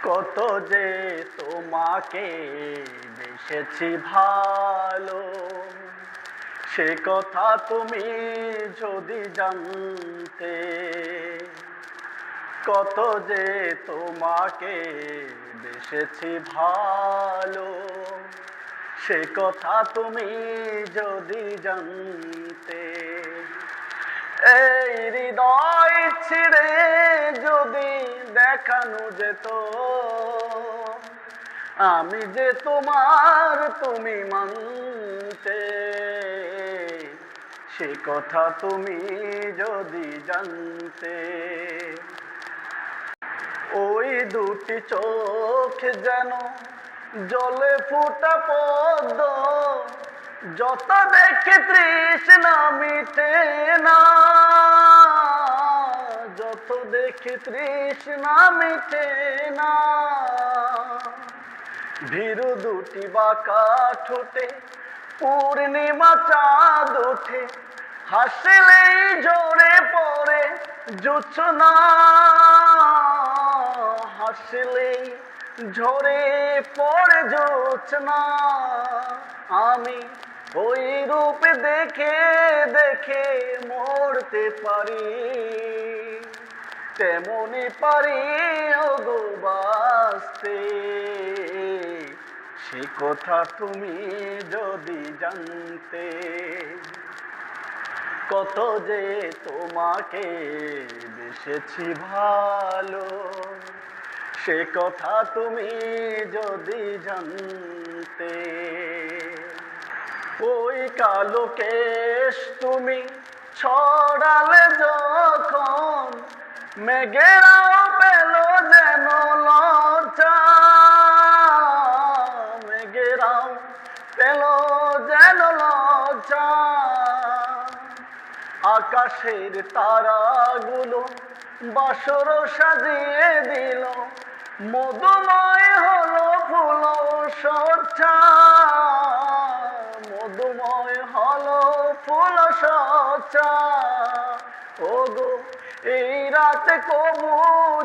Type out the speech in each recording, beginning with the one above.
কত যে তোমাকে বেসেছি ভালো, সে কথা তুমি যদি জানতে। কত যে তোমাকে বেসেছি ভালো, সে কথা তুমি যদি জানতে। এই হৃদয় ছিঁড়ে যদি দেখানো যেত আমি যে তোমার, তুমি মানতে। সে কথা তুমি যদি জানতে। ওই দুটি চোখ যেন জলে ফোটা পদ্ম, যত দেখে তৃষ্ণা মিটে না, যত দেখে তৃষ্ণা মিটে না। ভীরু দুটি বাঁকা ঠোঁটে পূর্ণিমা চাঁদ ওঠে, হাসলেই ঝরে পড়ে জোছনা, হাসলেই ঝরে পড়ে জোছনা। আমি ওই রূপ দেখে দেখে মরতে পারি, তেমনি পারি ওগো বাঁচতে। সে কথা তুমি যদি জানতে। কত যে তোমাকে বেসেছি ভালো, সে কথা তুমি যদি জানতে। ওই কালো কেশ তুমি ছড়ালে যখন, মেঘেরাও পেল যেন লজ্জা, মেঘেরাও পেল যেন লজ্জা। আকাশের তারাগুলো বাসর সাজিয়ে দিল, মধুময় হলো ফুল সজ্জা, মধুময় হলো ফুল সজ্জা। ওগো এই রাত কবু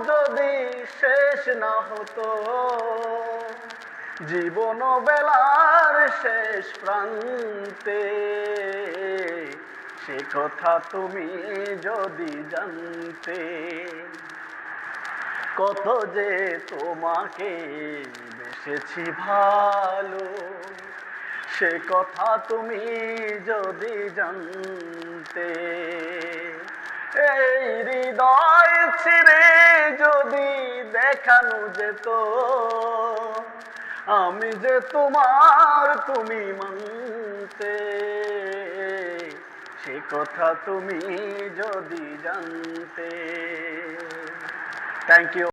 যদি শেষ না হতো, জীবন বেলার শেষ প্রান্তে। সে কথা তুমি যদি জানতে। কত যে তোমাকে বেসেছি ভালো, সে কথা তুমি যদি জানতে। এই হৃদয় ছিঁড়ে যদি দেখানো যেত আমি যে তোমার, তুমি মানতে। সে কথা তুমি যদি জানতে। Thank you.